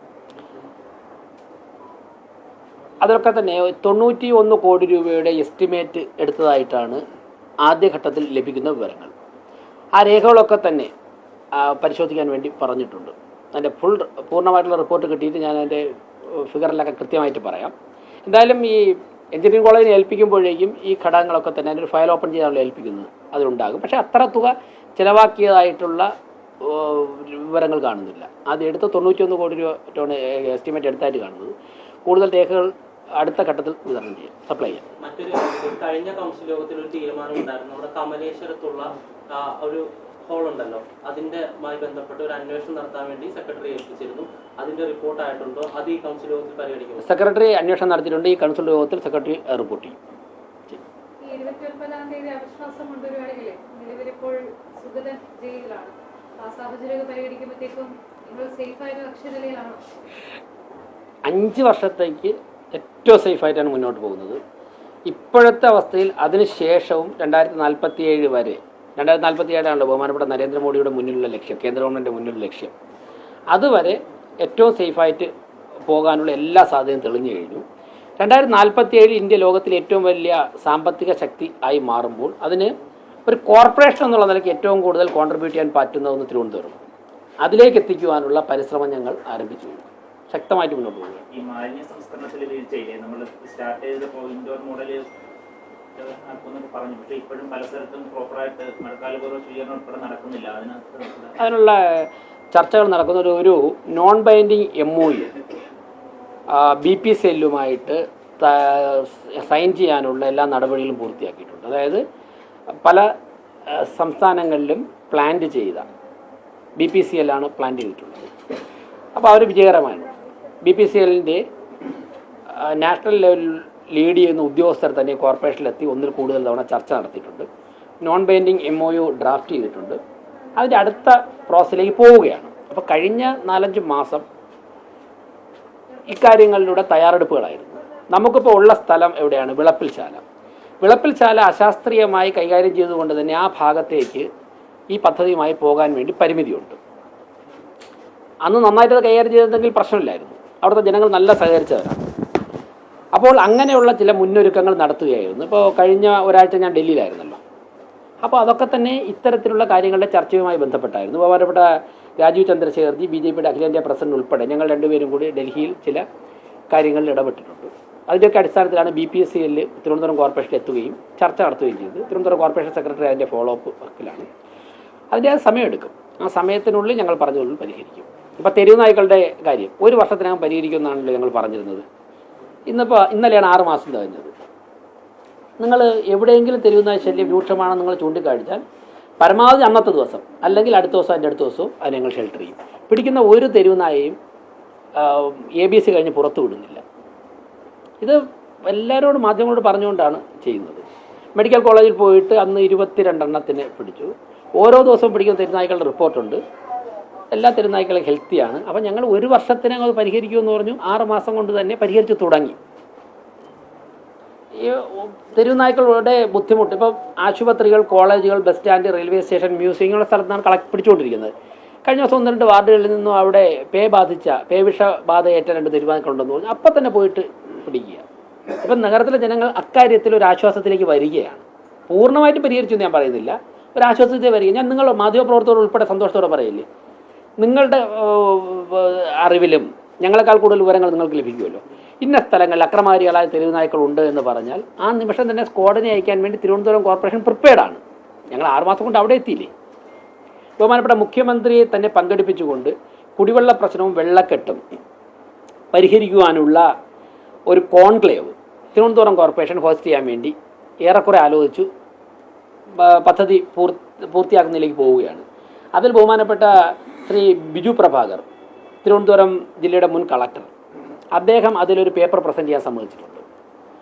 അതൊക്കെ തന്നെ 91 കോടി രൂപയുടെ എസ്റ്റിമേറ്റ് എടുത്തതായിട്ടാണ് ആദ്യഘട്ടത്തിൽ ലഭിക്കുന്ന വിവരങ്ങൾ. ആ രേഖകളൊക്കെ തന്നെ പരിശോധിക്കാൻ വേണ്ടി പറഞ്ഞിട്ടുണ്ട്. അതിൻ്റെ പൂർണ്ണമായിട്ടുള്ള റിപ്പോർട്ട് കിട്ടിയിട്ട് ഞാൻ അതിൻ്റെ ഫിഗറിലൊക്കെ കൃത്യമായിട്ട് പറയാം. എന്തായാലും ഈ എഞ്ചിനീയറിംഗ് കോളേജിനെ ഏൽപ്പിക്കുമ്പോഴേക്കും ഈ ഘടകങ്ങളൊക്കെ തന്നെ അതിൻ്റെ ഒരു ഫയൽ ഓപ്പൺ ചെയ്യാനുള്ള ഏൽപ്പിക്കുന്നത് അതിലുണ്ടാകും. പക്ഷേ അത്ര തുക ചിലവാക്കിയതായിട്ടുള്ള വിവരങ്ങൾ കാണുന്നില്ല. അത് എടുത്ത് 91 കോടി രൂപ എസ്റ്റിമേറ്റ് എടുത്തായിട്ട് കാണുന്നത്. കൂടുതൽ രേഖകൾ അടുത്ത ഘട്ടത്തിൽ വിതരണം ചെയ്യും, സപ്ലൈ ചെയ്യാം. മറ്റൊരു കഴിഞ്ഞ കൗൺസിൽ യോഗത്തിൽ ഒരു തീരുമാനം ഉണ്ടായിരുന്നു. നമ്മുടെ കമലേശ്വരത്തുള്ള ഒരു ഹോൾ ഉണ്ടല്ലോ, അതിൻ്റെമായി ബന്ധപ്പെട്ട് ഒരു അന്വേഷണം നടത്താൻ വേണ്ടി സെക്രട്ടറി ഏൽപ്പിച്ചിരുന്നു. അതിന്റെ റിപ്പോർട്ട് ആയിട്ടുണ്ടോ? അത് ഈ കൗൺസിൽ യോഗത്തിൽ പരിഗണിക്കും. സെക്രട്ടറി അന്വേഷണം നടത്തിയിട്ടുണ്ട്. ഈ കൗൺസിൽ യോഗത്തിൽ സെക്രട്ടറി റിപ്പോർട്ട് ചെയ്യും. 29-ാം തീയതി അവിശ്വാസം കൊണ്ടുവരുവാണെങ്കിൽ നിലവിലിപ്പോൾ സുഗതൻ ജയിലിലാണ്. ആ സാഹചര്യം പരിഗണിക്കുമ്പോഴത്തേക്കും നിങ്ങൾ സേഫായ അക്ഷരനിലയിലാണോ? 5 വർഷത്തേക്ക് ഏറ്റവും സേഫായിട്ടാണ് മുന്നോട്ട് പോകുന്നത്. ഇപ്പോഴത്തെ അവസ്ഥയിൽ അതിനുശേഷവും 2047 വരെ, 2047 ബഹുമാനപ്പെട്ട നരേന്ദ്രമോദിയുടെ മുന്നിലുള്ള ലക്ഷ്യം, കേന്ദ്ര ഗവൺമെൻറ് മുന്നിലുള്ള ലക്ഷ്യം, അതുവരെ ഏറ്റവും സേഫായിട്ട് പോകാനുള്ള എല്ലാ സാധ്യതയും തെളിഞ്ഞു കഴിഞ്ഞു. 2047 ഇന്ത്യ ലോകത്തിലെ ഏറ്റവും വലിയ സാമ്പത്തിക ശക്തി ആയി മാറുമ്പോൾ അതിന് ഒരു കോർപ്പറേഷൻ എന്നുള്ള നിലയ്ക്ക് ഏറ്റവും കൂടുതൽ കോൺട്രിബ്യൂട്ട് ചെയ്യാൻ പറ്റുന്നതെന്ന് തിരുവനന്തപുരം, അതിലേക്ക് എത്തിക്കുവാനുള്ള പരിശ്രമം ഞങ്ങൾ ആരംഭിച്ചു, ശക്തമായിട്ട് മുന്നോട്ട് പോകുക. ഈ മാലിന്യ സംസ്കരണത്തിൽ വീഴ്ചയില്ലേ? നമ്മൾ സ്റ്റാർട്ട് ചെയ്തപ്പോൾ ഇൻഡോർ മോഡൽ പറഞ്ഞു, പക്ഷേ ഇപ്പോഴും പല സ്ഥലത്തും പ്രോപ്പറായിട്ട് മഴക്കാലപൂർവ്വ ശുചീകരണം ഉൾപ്പെടെ നടക്കുന്നില്ല. അതിനുള്ള ചർച്ചകൾ നടക്കുന്ന ഒരു നോൺ ബൈൻഡിങ് MOU BPCLുമായിട്ട് സൈൻ ചെയ്യാനുള്ള എല്ലാ നടപടികളും പൂർത്തിയാക്കിയിട്ടുണ്ട്. അതായത് പല സംസ്ഥാനങ്ങളിലും പ്ലാന്റ് ചെയ്ത BPCLാണ് പ്ലാൻ ചെയ്തിട്ടുള്ളത്. അപ്പോൾ അവർ വിജയകരമാണ്. BPCLിൻ്റെ നാഷണൽ ലെവൽ ലീഡ് ചെയ്യുന്ന ഉദ്യോഗസ്ഥർ തന്നെ കോർപ്പറേഷനിലെത്തി ഒന്നിൽ കൂടുതൽ തവണ ചർച്ച നടത്തിയിട്ടുണ്ട്. നോൺ ബൈൻഡിങ് MOU ഡ്രാഫ്റ്റ് ചെയ്തിട്ടുണ്ട്. അതിൻ്റെ അടുത്ത പ്രോസസ്സിലേക്ക് പോവുകയാണ്. അപ്പോൾ കഴിഞ്ഞ 4-5 മാസം ഇക്കാര്യങ്ങളിലൂടെ തയ്യാറെടുപ്പുകളായിരുന്നു. നമുക്കിപ്പോൾ ഉള്ള സ്ഥലം എവിടെയാണ്? വിളപ്പിൽശാല അശാസ്ത്രീയമായി കൈകാര്യം ചെയ്തുകൊണ്ട് തന്നെ ആ ഭാഗത്തേക്ക് ഈ പദ്ധതിയുമായി പോകാൻ വേണ്ടി പരിമിതിയുണ്ട്. അന്ന് നന്നായിട്ട് അത് കൈകാര്യം ചെയ്തിരുന്നെങ്കിൽ പ്രശ്നമില്ലായിരുന്നു. അവിടുത്തെ ജനങ്ങൾ നല്ല സഹകരിച്ചവരാണ്. അപ്പോൾ അങ്ങനെയുള്ള ചില മുന്നൊരുക്കങ്ങൾ നടത്തുകയായിരുന്നു. ഇപ്പോൾ കഴിഞ്ഞ ഒരാഴ്ച ഞാൻ ഡൽഹിയിലായിരുന്നല്ലോ. അപ്പോൾ അതൊക്കെ തന്നെ ഇത്തരത്തിലുള്ള കാര്യങ്ങളുടെ ചർച്ചയുമായി ബന്ധപ്പെട്ടായിരുന്നു. ബഹുമാനപ്പെട്ട രാജീവ് ചന്ദ്രശേഖർജി, BJPയുടെ അഖിലേന്ത്യാ പ്രസിഡന്റ് ഉൾപ്പെടെ ഞങ്ങൾ രണ്ടുപേരും കൂടി ഡൽഹിയിൽ ചില കാര്യങ്ങളിൽ ഇടപെട്ടിട്ടുണ്ട്. അതിൻ്റെയൊക്കെ അടിസ്ഥാനത്തിലാണ് BPCL തിരുവനന്തപുരം കോർപ്പറേഷനിൽ എത്തുകയും ചർച്ച നടത്തുകയും ചെയ്തത്. തിരുവനന്തപുരം കോർപ്പറേഷൻ സെക്രട്ടറി അതിൻ്റെ ഫോളോ അപ്പ് വർക്കിലാണ്. അതിൻ്റെ സമയമെടുക്കും. ആ സമയത്തിനുള്ളിൽ ഞങ്ങൾ പറഞ്ഞുള്ളിൽ പരിഹരിക്കും. ഇപ്പോൾ തെരുവ് നായ്ക്കളുടെ കാര്യം 1 വർഷത്തിനകം പരിഹരിക്കുമെന്നാണല്ലോ ഞങ്ങൾ പറഞ്ഞിരുന്നത്. ഇന്നലെയാണ് 6 മാസം കഴിഞ്ഞത്. നിങ്ങൾ എവിടെയെങ്കിലും തെരുവ് നായ ശല്യം രൂക്ഷമാണെന്ന് നിങ്ങൾ ചൂണ്ടിക്കാണിച്ചാൽ പരമാവധി അന്നത്തെ ദിവസം അല്ലെങ്കിൽ അടുത്ത ദിവസം അതിൻ്റെ അടുത്ത ദിവസവും അതിനെ ഞങ്ങൾ ഷെൽട്ടർ ചെയ്യും. പിടിക്കുന്ന ഒരു തെരുവ് നായയും ABC കഴിഞ്ഞ് പുറത്തു വിടുന്നില്ല. ഇത് എല്ലാവരോടും മാധ്യമങ്ങളോട് പറഞ്ഞുകൊണ്ടാണ് ചെയ്യുന്നത്. മെഡിക്കൽ കോളേജിൽ പോയിട്ട് അന്ന് 22 എണ്ണത്തിന് പിടിച്ചു. ഓരോ ദിവസവും പിടിക്കുന്ന തെരുനായ്ക്കളുടെ റിപ്പോർട്ടുണ്ട്. എല്ലാ തെരുനായ്ക്കളും ഹെൽത്തിയാണ്. അപ്പം ഞങ്ങൾ 1 വർഷത്തിനകം അത് പരിഹരിക്കുമെന്ന് പറഞ്ഞു. 6 മാസം കൊണ്ട് തന്നെ പരിഹരിച്ച് തുടങ്ങി. ഈ തെരുനായ്ക്കളുടെ ബുദ്ധിമുട്ട് ഇപ്പോൾ ആശുപത്രികൾ, കോളേജുകൾ, bus stand, railway station, museum ഇങ്ങനെയുള്ള സ്ഥലത്താണ് പിടിച്ചുകൊണ്ടിരിക്കുന്നത്. കഴിഞ്ഞ ദിവസം 1-2 വാർഡുകളിൽ നിന്നും അവിടെ പേവിഷബാധയേറ്റ 2 തെരുനായ്ക്കളുണ്ടെന്ന് പറഞ്ഞു. അപ്പം തന്നെ പോയിട്ട് പിടിക്കുക. ഇപ്പം നഗരത്തിലെ ജനങ്ങൾ അക്കാര്യത്തിൽ ഒരു ആശ്വാസത്തിലേക്ക് വരികയാണ്. പൂർണ്ണമായിട്ട് പരിഹരിച്ചു എന്ന് ഞാൻ പറയുന്നില്ല, ഒരു ആശ്വാസത്തിൽ വരിക. ഞാൻ നിങ്ങൾ മാധ്യമപ്രവർത്തകർ ഉൾപ്പെടെ സന്തോഷത്തോടെ പറയില്ലേ, നിങ്ങളുടെ അറിവിലും ഞങ്ങളെക്കാൾ കൂടുതൽ വിവരങ്ങൾ നിങ്ങൾക്ക് ലഭിക്കുമല്ലോ. ഇന്ന സ്ഥലങ്ങളിൽ അക്രമകാരികളായ തെരുവ് നായ്ക്കളുണ്ട് എന്ന് പറഞ്ഞാൽ ആ നിമിഷം തന്നെ സ്ക്വാഡിനെ അയക്കാൻ വേണ്ടി തിരുവനന്തപുരം കോർപ്പറേഷൻ പ്രിപ്പയർഡാണ്. ഞങ്ങൾ 6 മാസം കൊണ്ട് അവിടെ എത്തിയില്ലേ. ബഹുമാനപ്പെട്ട മുഖ്യമന്ത്രിയെ തന്നെ പങ്കെടുപ്പിച്ചുകൊണ്ട് കുടിവെള്ള പ്രശ്നവും വെള്ളക്കെട്ടും പരിഹരിക്കുവാനുള്ള ഒരു കോൺക്ലേവ് തിരുവനന്തപുരം കോർപ്പറേഷൻ ഹോസ്റ്റ് ചെയ്യാൻ വേണ്ടി ഏറെക്കുറെ ആലോചിച്ചു പദ്ധതി പൂർത്തിയാക്കുന്നതിലേക്ക് പോവുകയാണ്. അതിൽ ബഹുമാനപ്പെട്ട ശ്രീ ബിജു പ്രഭാകർ, തിരുവനന്തപുരം ജില്ലയുടെ മുൻ കളക്ടർ, അദ്ദേഹം അതിലൊരു പേപ്പർ പ്രസൻറ്റ് ചെയ്യാൻ സമ്മതിച്ചിട്ടുണ്ട്.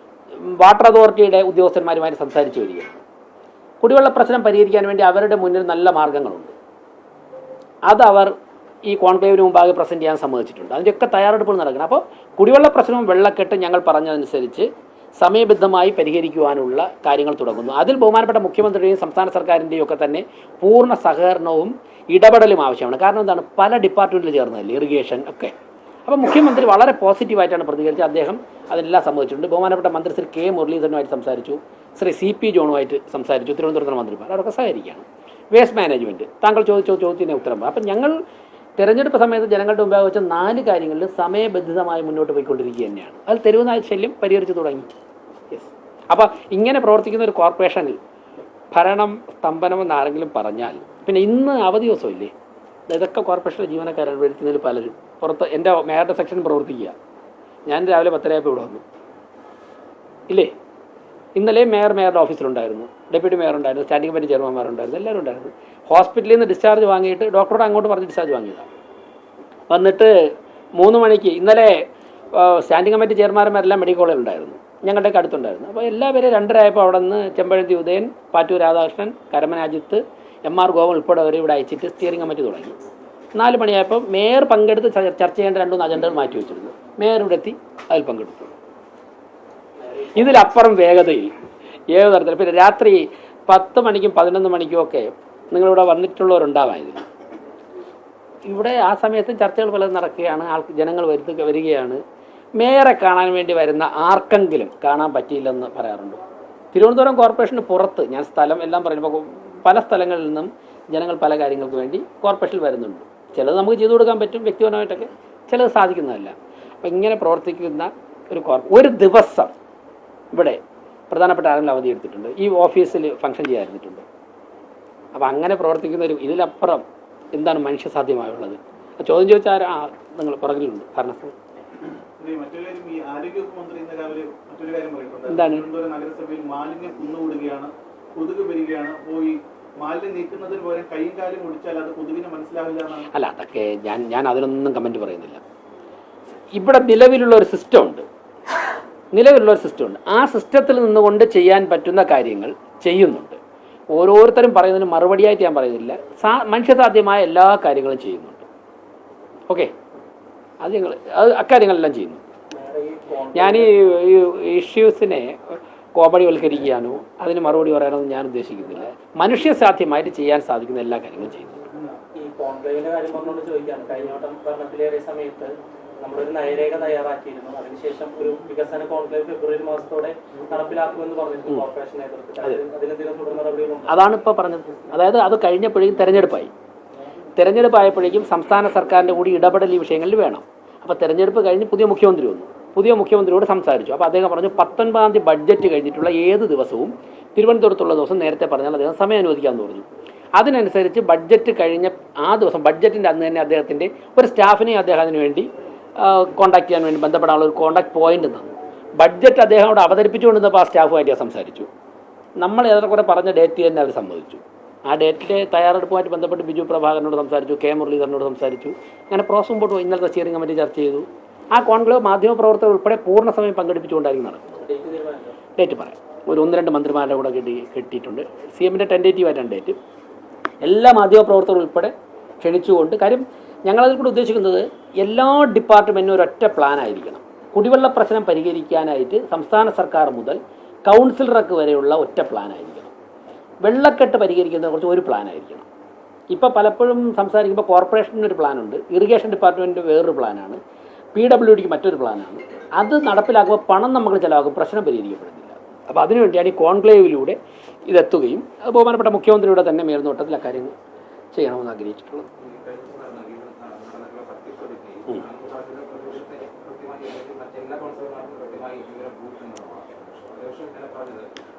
വാട്ടർ അതോറിറ്റിയുടെ ഉദ്യോഗസ്ഥന്മാരുമായി സംസാരിച്ചു വരികയാണ്. കുടിവെള്ള പ്രശ്നം പരിഹരിക്കാൻ വേണ്ടി അവരുടെ മുന്നിൽ നല്ല മാർഗ്ഗങ്ങളുണ്ട്. അതവർ ഈ കോൺക്ലേവിന് മുമ്പാകെ പ്രസൻറ്റ് ചെയ്യാൻ സമ്മതിച്ചിട്ടുണ്ട്. അതിൻ്റെയൊക്കെ തയ്യാറെടുപ്പുകൾ നടക്കണം. അപ്പോൾ കുടിവെള്ള പ്രശ്നവും വെള്ളക്കെട്ട് ഞങ്ങൾ പറഞ്ഞതനുസരിച്ച് സമയബദ്ധമായി പരിഹരിക്കുവാനുള്ള കാര്യങ്ങൾ തുടങ്ങുന്നു. അതിൽ ബഹുമാനപ്പെട്ട മുഖ്യമന്ത്രിയുടെയും സംസ്ഥാന സർക്കാരിൻ്റെയും ഒക്കെ തന്നെ പൂർണ്ണ സഹകരണവും ഇടപെടലും ആവശ്യമാണ്. കാരണം എന്താണ്, പല ഡിപ്പാർട്ട്മെൻറ്റിൽ ചേർന്നതല്ലേ, ഇറിഗേഷൻ ഒക്കെ. അപ്പോൾ മുഖ്യമന്ത്രി വളരെ പോസിറ്റീവായിട്ടാണ് പ്രതികരിച്ചത്. അദ്ദേഹം അതെല്ലാം സമ്മതിച്ചിട്ടുണ്ട്. ബഹുമാനപ്പെട്ട മന്ത്രി ശ്രീ കെ മുരളീധരനുമായിട്ട് സംസാരിച്ചു, ശ്രീ CP ജോണുമായിട്ട് സംസാരിച്ചു, തിരുവനന്തപുരത്തെ മന്ത്രിമാർ, അവരൊക്കെ സഹകരിക്കുകയാണ്. വേസ്റ്റ് മാനേജ്മെൻറ്റ്, താങ്കൾ ചോദിച്ച ചോദ്യത്തിന് ഉത്തരം. അപ്പം ഞങ്ങൾ തെരഞ്ഞെടുപ്പ് സമയത്ത് ജനങ്ങളുടെ മുമ്പാകെ വെച്ച 4 കാര്യങ്ങളിൽ സമയബന്ധിതമായി മുന്നോട്ട് പോയിക്കൊണ്ടിരിക്കുക തന്നെയാണ്. അതിൽ തെരുവുനായ ശല്യം പരിഹരിച്ചു തുടങ്ങി. അപ്പോൾ ഇങ്ങനെ പ്രവർത്തിക്കുന്ന ഒരു കോർപ്പറേഷനിൽ ഭരണം സ്തംഭനമെന്ന് ആരെങ്കിലും പറഞ്ഞാൽ പിന്നെ ഇന്ന് അവധി ദിവസമില്ലേ, ഇതൊക്കെ കോർപ്പറേഷനിലെ ജീവനക്കാരാണ് വരുത്തുന്നതിൽ പലരും. പുറത്ത് എൻ്റെ മേയറുടെ സെക്ഷനിൽ പ്രവർത്തിക്കുക. ഞാൻ രാവിലെ 10:30 ഇവിടെ വന്നു ഇല്ലേ. ഇന്നലെ മേയറുടെ ഓഫീസിലുണ്ടായിരുന്നു, ഡെപ്യൂട്ടി മേയർ ഉണ്ടായിരുന്നു, സ്റ്റാൻഡിംഗ് കമ്മിറ്റി ചെയർമാൻമാരുണ്ടായിരുന്നു, എല്ലാവരും ഉണ്ടായിരുന്നു. ഹോസ്പിറ്റലിൽ നിന്ന് ഡിസ്ചാർജ് വാങ്ങിയിട്ട് ഡോക്ടറോട് അങ്ങോട്ട് പറഞ്ഞ് ഡിസ്ചാർജ് വാങ്ങിയതാണ്. വന്നിട്ട് 3 മണിക്ക് ഇന്നലെ സ്റ്റാൻഡിംഗ് കമ്മിറ്റി ചെയർമാൻമാരെല്ലാം മെഡിക്കൽ കോളേജിലുണ്ടായിരുന്നു, ഞങ്ങളുടെയൊക്കെ അടുത്തുണ്ടായിരുന്നു. അപ്പോൾ എല്ലാവരും 2:30 ആയപ്പോൾ അവിടെ നിന്ന് ചെമ്പഴന്തി ഉദയൻ, പാറ്റൂർ രാധാകൃഷ്ണൻ, കരമനാജിത്ത്, MR ഗോവൻ ഉൾപ്പെടെ അവർ ഇവിടെ അയച്ചിട്ട് സ്റ്റിയറിംഗ് കമ്മിറ്റി തുടങ്ങി. 4 മണിയായപ്പോൾ മേയർ പങ്കെടുത്ത് ചർച്ച ചെയ്യേണ്ട 2-3 അജണ്ടകൾ മാറ്റി വെച്ചിരുന്നു. മേയർ ഇവിടെ എത്തി, അതിൽ പങ്കെടുത്തു. ഇതിലപ്പുറം വേഗതയിൽ ഏത് തരത്തിൽ പിന്നെ രാത്രി 10 മണിക്കും 11 മണിക്കും ഒക്കെ നിങ്ങളിവിടെ വന്നിട്ടുള്ളവരുണ്ടാവായിരുന്നു. ഇവിടെ ആ സമയത്തും ചർച്ചകൾ പലതും നടക്കുകയാണ്, ജനങ്ങൾ വരികയാണ്. മേയറെ കാണാൻ വേണ്ടി വരുന്ന ആർക്കെങ്കിലും കാണാൻ പറ്റിയില്ലെന്ന് പറയാറുണ്ട്. തിരുവനന്തപുരം കോർപ്പറേഷന് പുറത്ത് ഞാൻ സ്ഥലം എല്ലാം പറയുമ്പോൾ പല സ്ഥലങ്ങളിൽ നിന്നും ജനങ്ങൾ പല കാര്യങ്ങൾക്ക് വേണ്ടി കോർപ്പറേഷനിൽ വരുന്നുണ്ട്. ചിലത് നമുക്ക് ചെയ്തു കൊടുക്കാൻ പറ്റും വ്യക്തിപരമായിട്ടൊക്കെ, ചിലത് സാധിക്കുന്നതല്ല. അപ്പം ഇങ്ങനെ പ്രവർത്തിക്കുന്ന ഒരു ദിവസം ഇവിടെ പ്രധാനപ്പെട്ട ആരെങ്കിലും അവധി എടുത്തിട്ടുണ്ട്, ഈ ഓഫീസിൽ ഫംഗ്ഷൻ ചെയ്യാതിരുന്നിട്ടുണ്ട്. അപ്പം അങ്ങനെ പ്രവർത്തിക്കുന്ന ഇതിലപ്പുറം എന്താണ് മനുഷ്യസാധ്യമായുള്ളത്? ചോദ്യം ചോദിച്ചാൽ നിങ്ങൾ പുറകിലുണ്ട് ഭരണത്തിൽ. എന്താണ് നഗരസഭയിൽ മാലിന്യം കുന്നുകൂടുകയാണ്, കൊതുക് വരികയാണ്. പോയി മാലിന്യം നീക്കുന്നതിന് പോലെ കൈയും കാലും ഒടിച്ചാൽ അത് കൊതുകിനെ മനസ്സിലാവില്ല. അല്ല, അതൊക്കെ ഞാൻ അതിനൊന്നും കമന്റ് പറയുന്നില്ല. ഇവിടെ നിലവിലുള്ള ഒരു സിസ്റ്റം ഉണ്ട്. ആ സിസ്റ്റത്തിൽ നിന്നുകൊണ്ട് ചെയ്യാൻ പറ്റുന്ന കാര്യങ്ങൾ ചെയ്യുന്നുണ്ട്. ഓരോരുത്തരും പറയുന്നതിന് മറുപടിയായിട്ട് ഞാൻ പറയുന്നില്ല, മനുഷ്യസാധ്യമായ എല്ലാ കാര്യങ്ങളും ചെയ്യുന്നുണ്ട്. ഓക്കെ, അത് അക്കാര്യങ്ങളെല്ലാം ചെയ്യുന്നു. ഞാൻ ഈ ഇഷ്യൂസിനെ കോമഡിവൽക്കരിക്കാനോ അതിന് മറുപടി പറയാനൊന്നും ഞാൻ ഉദ്ദേശിക്കുന്നില്ല. മനുഷ്യസാധ്യമായിട്ട് ചെയ്യാൻ സാധിക്കുന്ന എല്ലാ കാര്യങ്ങളും ചെയ്യുന്നുണ്ട്. ഈ കോൺക്ലേവിന്റെ കാര്യം പറഞ്ഞുകൊണ്ട് ചോദിക്കുകയാണ്. കഴിഞ്ഞ വട്ടം ഭരണത്തിലേറിയ സമയത്ത് നമ്മളൊരു നയരേഖ തയ്യാറാക്കിയിരുന്നു. അതിനുശേഷം ഒരു വികസന കോൺക്ലേവ് ഫെബ്രുവരി മാസത്തോടെ നടപ്പിലാക്കുമെന്ന് പറഞ്ഞിരുന്നു കോർപ്പറേഷൻ നേതൃത്വത്തിൽ. അതിനെന്തെങ്കിലും തുടർ നടപടികളുണ്ട്? അതാണ് ഇപ്പോൾ പറഞ്ഞത്. അതായത് അത് കഴിഞ്ഞപ്പോഴേക്കും തെരഞ്ഞെടുപ്പായപ്പോഴേക്കും സംസ്ഥാന സർക്കാരിൻ്റെ കൂടി ഇടപെടൽ ഈ വിഷയങ്ങളിൽ വേണം. അപ്പോൾ തെരഞ്ഞെടുപ്പ് കഴിഞ്ഞ് പുതിയ മുഖ്യമന്ത്രി വന്നു. പുതിയ മുഖ്യമന്ത്രിയോട് സംസാരിച്ചു. അപ്പോൾ അദ്ദേഹം പറഞ്ഞു 19-ാം തീയതി ബഡ്ജറ്റ് കഴിഞ്ഞിട്ടുള്ള ഏത് ദിവസവും തിരുവനന്തപുരത്തുള്ള ദിവസം നേരത്തെ പറഞ്ഞാൽ അദ്ദേഹം സമയം അനുവദിക്കാമെന്ന് പറഞ്ഞു. അതിനനുസരിച്ച് ബഡ്ജറ്റ് കഴിഞ്ഞ ആ ദിവസം ബഡ്ജറ്റിൻ്റെ അന്ന് തന്നെ അദ്ദേഹത്തിൻ്റെ ഒരു സ്റ്റാഫിനെ അദ്ദേഹം അതിന് വേണ്ടി കോൺടാക്ട് ചെയ്യാൻ വേണ്ടി ബന്ധപ്പെടാനുള്ള ഒരു കോൺടാക്ട് പോയിന്റ് തന്നു. ബഡ്ജറ്റ് അദ്ദേഹം അവിടെ അവതരിപ്പിച്ചുകൊണ്ടിരുന്നപ്പോൾ ആ സ്റ്റാഫുമായിട്ട് സംസാരിച്ചു. നമ്മൾ ഏറെക്കുറെ പറഞ്ഞ ഡേറ്റ് തന്നെ അവർ സമ്മതിച്ചു. ആ ഡേറ്റിലെ തയ്യാറെടുപ്പുമായിട്ട് ബന്ധപ്പെട്ട് ബിജു പ്രഭാകരനോട് സംസാരിച്ചു, കെ മുരളീധരനോട് സംസാരിച്ചു. അങ്ങനെ പ്രോസസ് മുമ്പോട്ട് പോയി. ഇന്നലത്തെ സ്റ്റിയറിംഗ് കമ്മിറ്റി ചർച്ച ചെയ്തു. ആ കോൺക്ലേവ് മാധ്യമപ്രവർത്തകർ ഉൾപ്പെടെ പൂർണ്ണ സമയം പങ്കെടുപ്പിച്ചുകൊണ്ടായിരിക്കും നടക്കുന്നത്. ഡേറ്റ് പറയാം. ഒരു 1-2 മന്ത്രിമാരുടെ കൂടെ കിട്ടിയിട്ടുണ്ട്. CMന്റെ ടെൻഡേറ്റീവായിട്ടാണ് ഡേറ്റ്. എല്ലാ മാധ്യമപ്രവർത്തകർ ഉൾപ്പെടെ ക്ഷണിച്ചുകൊണ്ട്, കാര്യം ഞങ്ങളതിൽ കൂടെ ഉദ്ദേശിക്കുന്നത് എല്ലാ ഡിപ്പാർട്ട്മെൻറ്റിനും ഒരൊറ്റ പ്ലാനായിരിക്കണം. കുടിവെള്ള പ്രശ്നം പരിഹരിക്കാനായിട്ട് സംസ്ഥാന സർക്കാർ മുതൽ കൗൺസിലർക്ക് വരെയുള്ള ഒറ്റ പ്ലാനായിരിക്കണം. വെള്ളക്കെട്ട് പരിഹരിക്കുന്നതിനെ കുറിച്ച് ഒരു പ്ലാനായിരിക്കണം. ഇപ്പോൾ പലപ്പോഴും സംസാരിക്കുമ്പോൾ കോർപ്പറേഷന് ഒരു പ്ലാനുണ്ട്, ഇറിഗേഷൻ ഡിപ്പാർട്ട്മെൻറ്റിൻ്റെ വേറൊരു പ്ലാനാണ്, PWDക്ക് മറ്റൊരു പ്ലാനാണ്. അത് നടപ്പിലാക്കുമ്പോൾ പണം നമുക്ക് ചിലവാക്കും, പ്രശ്നം പരിഹരിക്കപ്പെടുന്നില്ല. അപ്പോൾ അതിനുവേണ്ടിയാണ് ഈ കോൺക്ലേവിലൂടെ ഇതെത്തുകയും അത് ബഹുമാനപ്പെട്ട മുഖ്യമന്ത്രിയുടെ തന്നെ മേൽനോട്ടത്തിൽ അക്കാര്യങ്ങൾ ചെയ്യണമെന്ന് ആഗ്രഹിച്ചിട്ടുള്ളത്.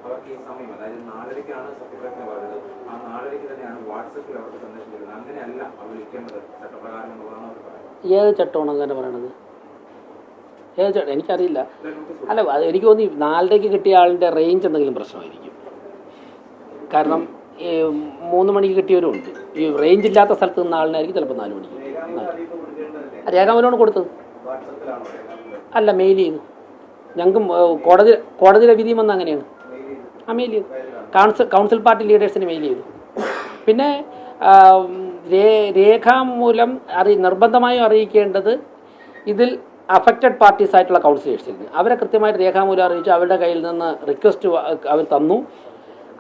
അവർക്ക് ഈ സമയം, അതായത് 4:30-ക്കാണ് സത്യപ്രതിജ്ഞ പറഞ്ഞത്. ആ 4:30-ക്ക് തന്നെയാണ് വാട്സപ്പിൽ അവർക്ക് സന്ദേശം തരുന്നത്. അങ്ങനെയല്ല അവർ വിളിക്കേണ്ടത് ചട്ടപ്രകാരം എന്നുള്ളതാണ് അവർ പറയുന്നത്. ഏത് ചട്ടമാണ് അങ്ങനെ പറയണത്? ഏത് ചട്ടം എനിക്കറിയില്ല. അല്ല, അത് എനിക്ക് തോന്നി 4:30-ക്ക് കിട്ടിയ ആളിൻ്റെ റേഞ്ച് എന്തെങ്കിലും പ്രശ്നമായിരിക്കും. കാരണം ഈ 3 മണിക്ക് കിട്ടിയവരും ഉണ്ട്. ഈ റേഞ്ച് ഇല്ലാത്ത സ്ഥലത്ത് നിന്ന ആളിനായിരിക്കും ചിലപ്പോൾ 4 മണിക്ക്. രേഖാമൂലമാണ് കൊടുത്തത്, അല്ല മെയിൽ ചെയ്തു. ഞങ്ങൾക്ക് കോടതിയുടെ വിധിയും വന്ന് അങ്ങനെയാണ്. മെയിൽ ചെയ്തു, കൗൺസിൽ പാർട്ടി ലീഡേഴ്സിന് മെയിൽ ചെയ്തു. പിന്നെ രേഖാമൂലം നിർബന്ധമായും അറിയിക്കേണ്ടത് ഇതിൽ അഫക്റ്റഡ് പാർട്ടീസ് ആയിട്ടുള്ള കൗൺസിലേഴ്സിന്. അവരെ കൃത്യമായിട്ട് രേഖാമൂലം അറിയിച്ചു. അവരുടെ കയ്യിൽ നിന്ന് റിക്വസ്റ്റ് അവർ തന്നു,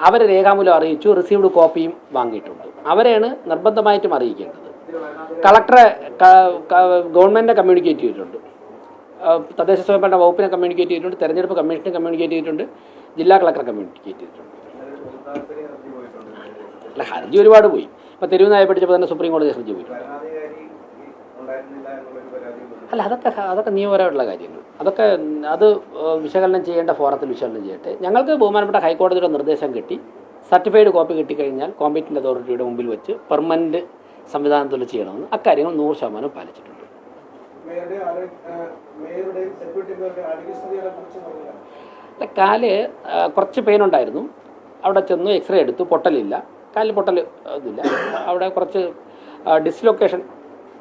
അവരെ രേഖാമൂലം അറിയിച്ചു, റിസീവ്ഡ് കോപ്പിയും വാങ്ങിയിട്ടുണ്ട്. അവരെയാണ് നിർബന്ധമായിട്ടും അറിയിക്കേണ്ടത്. കളക്ടറെ ഗവൺമെൻറ്റിനെ കമ്മ്യൂണിക്കേറ്റ് ചെയ്തിട്ടുണ്ട്, തദ്ദേശ സ്വയംഭരണ വകുപ്പിനെ കമ്മ്യൂണിക്കേറ്റ് ചെയ്തിട്ടുണ്ട്, തെരഞ്ഞെടുപ്പ് കമ്മീഷനെ കമ്മ്യൂണിക്കേറ്റ് ചെയ്തിട്ടുണ്ട്, ജില്ലാ കളക്ടറെ കമ്മ്യൂണിക്കേറ്റ് ചെയ്തിട്ടുണ്ട്. അല്ല, ഹർജി ഒരുപാട് പോയി. ഇപ്പോൾ തെരുവുനായ പഠിച്ചപ്പോൾ തന്നെ സുപ്രീം കോടതി ഹർജി പോയിട്ടുണ്ട്. അല്ല, അതൊക്കെ നിയമപരമായിട്ടുള്ള കാര്യങ്ങൾ. അത് വിശകലനം ചെയ്യേണ്ട ഫോറത്തിൽ വിശകലനം ചെയ്യട്ടെ. ഞങ്ങൾക്ക് ബഹുമാനപ്പെട്ട ഹൈക്കോടതിയുടെ നിർദ്ദേശം കിട്ടി. സർട്ടിഫൈഡ് കോപ്പി കിട്ടിക്കഴിഞ്ഞാൽ കോമ്പറ്റന്റ് അതോറിറ്റിയുടെ മുമ്പിൽ വെച്ച് പെർമനന്റ് സംവിധാനത്തിൽ ചെയ്യണമെന്ന് അക്കാര്യങ്ങൾ 100% പാലിച്ചിട്ടുണ്ട്. കാല് കുറച്ച് പെയിൻ ഉണ്ടായിരുന്നു. അവിടെ ചെന്നു എക്സ്റേ എടുത്തു, പൊട്ടലില്ല, കാലിൽ പൊട്ടൽ ഇതില്ല. അവിടെ കുറച്ച് ഡിസ്ലൊക്കേഷൻ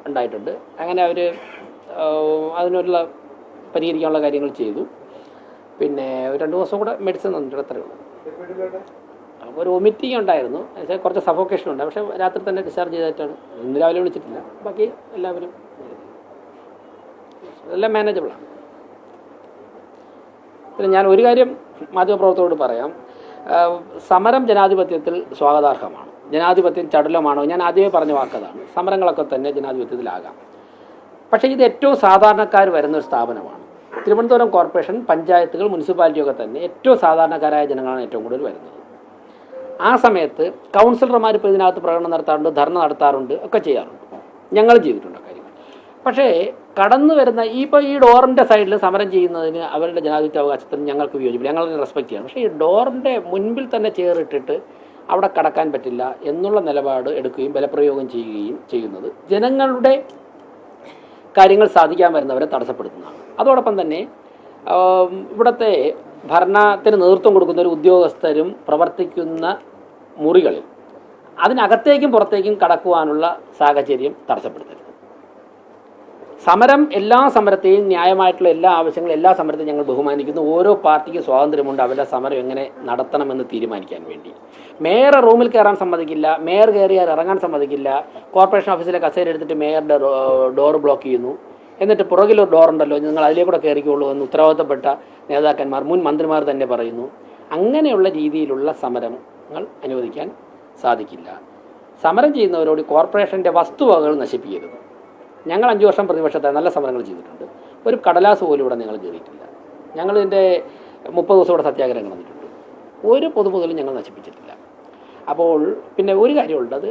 ഉണ്ടായിട്ടുണ്ട്. അങ്ങനെ അവർ അതിനുള്ള പരിഹരിക്കാനുള്ള കാര്യങ്ങൾ ചെയ്തു. പിന്നെ 2 ദിവസം കൂടെ മെഡിസിൻ തന്നിട്ടുണ്ട്, അത്രയേ ഉള്ളൂ. ഒരു വൊമിറ്റിങ് ഉണ്ടായിരുന്നു, പക്ഷേ കുറച്ച് സഫോക്കേഷൻ ഉണ്ട്. പക്ഷേ രാത്രി തന്നെ ഡിസ്ചാർജ് ചെയ്തിട്ടാണ്. ഇന്ന് രാവിലെ വിളിച്ചിട്ടില്ല. ബാക്കി എല്ലാവരും എല്ലാം മാനേജബിളാണ്. പിന്നെ ഞാൻ ഒരു കാര്യം മാധ്യമപ്രവർത്തകരോട് പറയാം. സമരം ജനാധിപത്യത്തിൽ സ്വാഗതാർഹമാണ്. ജനാധിപത്യം ചടുലമാണോ? ഞാൻ ആദ്യമേ പറഞ്ഞ വാക്കതാണ്. സമരങ്ങളൊക്കെ തന്നെ ജനാധിപത്യത്തിലാകാം. പക്ഷേ ഇത് ഏറ്റവും സാധാരണക്കാർ വരുന്നൊരു സ്ഥാപനമാണ്. തിരുവനന്തപുരം കോർപ്പറേഷൻ, പഞ്ചായത്തുകൾ, മുനിസിപ്പാലിറ്റിയൊക്കെ തന്നെ ഏറ്റവും സാധാരണക്കാരായ ജനങ്ങളാണ് ഏറ്റവും കൂടുതൽ വരുന്നത്. ആ സമയത്ത് കൗൺസിലർമാർ ഇപ്പോൾ ഇതിനകത്ത് പ്രകടനം നടത്താറുണ്ട്, ധർണ നടത്താറുണ്ട്, ഒക്കെ ചെയ്യാറുണ്ട്. ഞങ്ങൾ ചെയ്തിട്ടുണ്ട് കാര്യങ്ങൾ. പക്ഷേ കടന്നു വരുന്ന ഈ ഡോറിൻ്റെ സൈഡിൽ സമരം ചെയ്യുന്നതിന് അവരുടെ ജനാധിപത്യ അവകാശത്തിന് ഞങ്ങൾക്ക് വിയോജിപ്പില്ല, ഞങ്ങൾ റെസ്പെക്ട് ചെയ്യണം. പക്ഷേ ഈ ഡോറിൻ്റെ മുൻപിൽ തന്നെ ചേറിട്ടിട്ട് അവിടെ കടക്കാൻ പറ്റില്ല എന്നുള്ള നിലപാട് എടുക്കുകയും ബലപ്രയോഗം ചെയ്യുകയും ചെയ്യുന്നത് ജനങ്ങളുടെ കാര്യങ്ങൾ സാധിക്കാൻ വരുന്നവരെ തടസ്സപ്പെടുത്തുന്നതാണ്. അതോടൊപ്പം തന്നെ ഇവിടുത്തെ ഭരണത്തിന് നേതൃത്വം കൊടുക്കുന്ന ഒരു ഉദ്യോഗസ്ഥരും പ്രവർത്തിക്കുന്ന മുറികളിൽ അതിനകത്തേക്കും പുറത്തേക്കും കടക്കുവാനുള്ള സാഹചര്യം തടസ്സപ്പെടുത്തരുത്. സമരം, എല്ലാ സമരത്തെയും ന്യായമായിട്ടുള്ള എല്ലാ ആവശ്യങ്ങളും, എല്ലാ സമരത്തെയും ഞങ്ങൾ ബഹുമാനിക്കുന്നു. ഓരോ പാർട്ടിക്കും സ്വാതന്ത്ര്യമുണ്ട് അവരുടെ സമരം എങ്ങനെ നടത്തണമെന്ന് തീരുമാനിക്കാൻ വേണ്ടി. മേയർ റൂമിൽ കയറാൻ സമ്മതിക്കില്ല, മേയർ കയറിയാൽ ഇറങ്ങാൻ സമ്മതിക്കില്ല. കോർപ്പറേഷൻ ഓഫീസിലെ കസേര എടുത്തിട്ട് മേയറുടെ ഡോർ ബ്ലോക്ക് ചെയ്യുന്നു. എന്നിട്ട് പുറകിലൊരു ഡോറുണ്ടല്ലോ, നിങ്ങൾ അതിലേക്കൂടെ കയറിക്കോളൂ എന്ന് ഉത്തരവാദിത്തപ്പെട്ട നേതാക്കന്മാർ, മുൻ മന്ത്രിമാർ തന്നെ പറയുന്നു. അങ്ങനെയുള്ള രീതിയിലുള്ള സമരങ്ങൾ അനുവദിക്കാൻ സാധിക്കില്ല. സമരം ചെയ്യുന്നവരോട് കോർപ്പറേഷൻ്റെ വസ്തുവകകൾ നശിപ്പിക്കരുത്. ഞങ്ങൾ 5 വർഷം പ്രതിപക്ഷത്തായി നല്ല സമരങ്ങൾ ചെയ്തിട്ടുണ്ട്. ഒരു കടലാസ് പോലും ഇവിടെ ഞങ്ങൾ കയറിയിട്ടില്ല. ഞങ്ങൾ ഇതിൻ്റെ 30 ദിവസം ഇവിടെ സത്യാഗ്രഹം നടന്നിട്ടുണ്ട്. ഒരു പൊതുമുതലും ഞങ്ങൾ നശിപ്പിച്ചിട്ടില്ല. അപ്പോൾ പിന്നെ ഒരു കാര്യമുള്ളത്,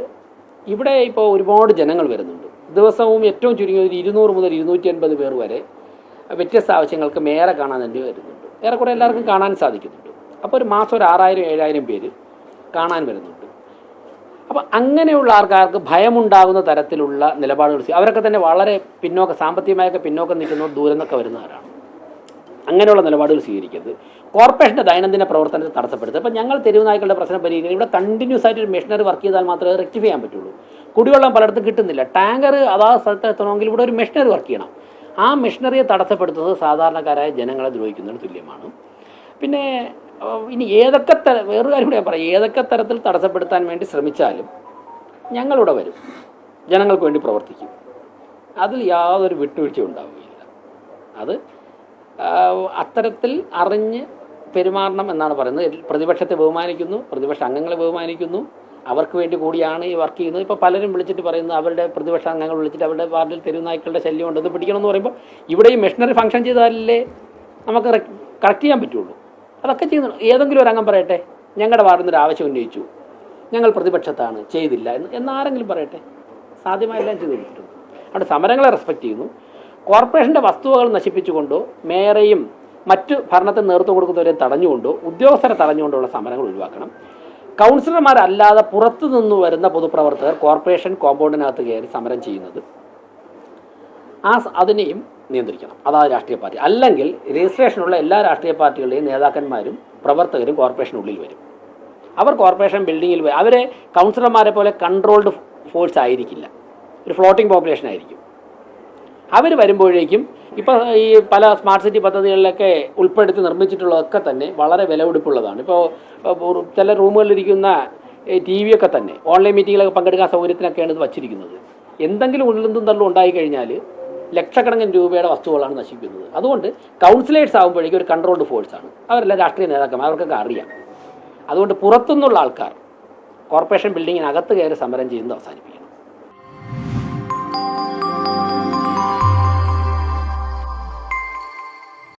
ഇവിടെ ഇപ്പോൾ ഒരുപാട് ജനങ്ങൾ വരുന്നുണ്ട്. ദിവസവും ഏറ്റവും ചുരുങ്ങിയ 200 മുതൽ 250 പേർ വരെ വ്യത്യസ്ത ആവശ്യങ്ങൾക്ക് മേയറെ കാണാൻ വേണ്ടി വരുന്നുണ്ട്. ഏറെക്കുറെ എല്ലാവർക്കും കാണാൻ സാധിക്കുന്നുണ്ട്. അപ്പോൾ ഒരു മാസം ഒരു 6000-7000 പേര് കാണാൻ വരുന്നുണ്ട്. അപ്പോൾ അങ്ങനെയുള്ള ആൾക്കാർക്ക് ഭയമുണ്ടാകുന്ന തരത്തിലുള്ള നിലപാടുകൾ, അവരൊക്കെ തന്നെ വളരെ സാമ്പത്തികമായൊക്കെ പിന്നോക്കം നിൽക്കുന്നവർ, ദൂരെ നിന്നൊക്കെ വരുന്നവരാണ്. അങ്ങനെയുള്ള നിലപാടുകൾ സ്വീകരിക്കരുത്. കോർപ്പറേഷൻ്റെ ദൈനംദിന പ്രവർത്തനത്തെ തടസ്സപ്പെടുത്തുക. അപ്പോൾ ഞങ്ങൾ തെരുവുനായ്ക്കളുടെ പ്രശ്നം പരിഹരിക്കുന്നത് ഇവിടെ കണ്ടിന്യൂസ് ആയിട്ട് ഒരു മെഷീനറി വർക്ക് ചെയ്താൽ മാത്രമേ റെക്ടിഫൈ ചെയ്യാൻ പറ്റുള്ളൂ. കുടിവെള്ളം പലയിടത്തും കിട്ടുന്നില്ല. ടാങ്കർ അതാത് സ്ഥലത്ത് എത്തണമെങ്കിൽ ഇവിടെ ഒരു മെഷീനറി വർക്ക് ചെയ്യണം. ആ മെഷീനറിയെ തടസ്സപ്പെടുത്തുന്നത് സാധാരണക്കാരായ ജനങ്ങളെ ദ്രോഹിക്കുന്നതിന് തുല്യമാണ്. പിന്നെ ഇനി വേറൊരു കാര്യം കൂടെ ഞാൻ പറയാം, ഏതൊക്കെ തരത്തിൽ തടസ്സപ്പെടുത്താൻ വേണ്ടി ശ്രമിച്ചാലും ഞങ്ങളിവിടെ വരും, ജനങ്ങൾക്ക് വേണ്ടി പ്രവർത്തിക്കും. അതിൽ യാതൊരു വിട്ടുവീഴ്ചയും ഉണ്ടാവുകയില്ല. അത് അത്തരത്തിൽ അറിഞ്ഞ് പെരുമാറണം എന്നാണ് പറയുന്നത്. പ്രതിപക്ഷത്തെ ബഹുമാനിക്കുന്നു, പ്രതിപക്ഷ അംഗങ്ങളെ ബഹുമാനിക്കുന്നു, അവർക്ക് വേണ്ടി കൂടിയാണ് ഈ വർക്ക് ചെയ്യുന്നത്. ഇപ്പോൾ പലരും വിളിച്ചിട്ട് പറയുന്നത് അവരുടെ പ്രതിപക്ഷ അംഗങ്ങൾ വിളിച്ചിട്ട് അവരുടെ വാർഡിൽ തെരുവുനായ്ക്കളുടെ ശല്യം ഉണ്ടെന്ന് പിടിക്കണമെന്ന് പറയുമ്പോൾ ഇവിടെ ഈ മെഷീനറി ഫംഗ്ഷൻ ചെയ്താലല്ലേ നമുക്ക് കറക്റ്റ് ചെയ്യാൻ പറ്റുള്ളൂ. അതൊക്കെ ചെയ്യുന്നു. ഏതെങ്കിലും ഒരു അംഗം പറയട്ടെ, ഞങ്ങളുടെ വാർഡിൽ നിന്നൊരു ആവശ്യം ഉന്നയിച്ചു, ഞങ്ങൾ പ്രതിപക്ഷത്താണ്, ചെയ്തില്ല എന്നാരെങ്കിലും പറയട്ടെ. സാധ്യമായെല്ലാം ചെയ്തു കൊടുത്തിട്ടുണ്ട്. അവിടെ സമരങ്ങളെ റെസ്പെക്റ്റ് ചെയ്യുന്നു. കോർപ്പറേഷൻ്റെ വസ്തുവകൾ നശിപ്പിച്ചുകൊണ്ടോ മേയറെയും മറ്റ് ഭരണത്തിന് നേതൃത്വം കൊടുക്കുന്നവരെ തടഞ്ഞുകൊണ്ടോ ഉദ്യോഗസ്ഥരെ തടഞ്ഞുകൊണ്ടുള്ള സമരങ്ങൾ ഒഴിവാക്കണം. കൗൺസിലർമാരല്ലാതെ പുറത്തു നിന്ന് വരുന്ന പൊതുപ്രവർത്തകർ കോർപ്പറേഷൻ കോമ്പൗണ്ടിനകത്ത് കയറി സമരം ചെയ്യുന്നത് അതിനെയും നിയന്ത്രിക്കണം. അതായത് രാഷ്ട്രീയ പാർട്ടി അല്ലെങ്കിൽ രജിസ്ട്രേഷനുള്ള എല്ലാ രാഷ്ട്രീയ പാർട്ടികളുടെയും നേതാക്കന്മാരും പ്രവർത്തകരും കോർപ്പറേഷനുള്ളിൽ വരും. അവർ കോർപ്പറേഷൻ ബിൽഡിങ്ങിൽ പോയി അവരെ കൗൺസിലർമാരെ പോലെ കൺട്രോൾഡ് ഫോഴ്സ് ആയിരിക്കില്ല, ഒരു ഫ്ലോട്ടിംഗ് പോപ്പുലേഷൻ ആയിരിക്കും. അവർ വരുമ്പോഴേക്കും ഇപ്പോൾ ഈ പല സ്മാർട്ട് സിറ്റി പദ്ധതികളിലൊക്കെ ഉൾപ്പെടുത്തി നിർമ്മിച്ചിട്ടുള്ളതൊക്കെ തന്നെ വളരെ വിലപിടിപ്പുള്ളതാണ്. ഇപ്പോൾ ചില റൂമുകളിലിരിക്കുന്ന TV ഒക്കെ തന്നെ ഓൺലൈൻ മീറ്റിങ്ങിലൊക്കെ പങ്കെടുക്കാൻ സൗകര്യത്തിനൊക്കെയാണ് ഇത് വച്ചിരിക്കുന്നത്. എന്തെങ്കിലും ഉള്ളും തള്ളും ഉണ്ടായിക്കഴിഞ്ഞാൽ ലക്ഷക്കണക്കിന് രൂപയുടെ വസ്തുക്കളാണ് നശിക്കുന്നത്. അതുകൊണ്ട് കൗൺസിലേഴ്സ് ആകുമ്പോഴേക്കും ഒരു കൺട്രോൾഡ് ഫോഴ്സാണ്, അവരെല്ലാം രാഷ്ട്രീയ നേതാക്കന്മാർ, അവർക്കൊക്കെ അറിയാം. അതുകൊണ്ട് പുറത്തുനിന്നുള്ള ആൾക്കാർ കോർപ്പറേഷൻ ബിൽഡിങ്ങിനകത്ത് കയറി സമരം ചെയ്യുന്നത് അവസാനിപ്പിക്കണം.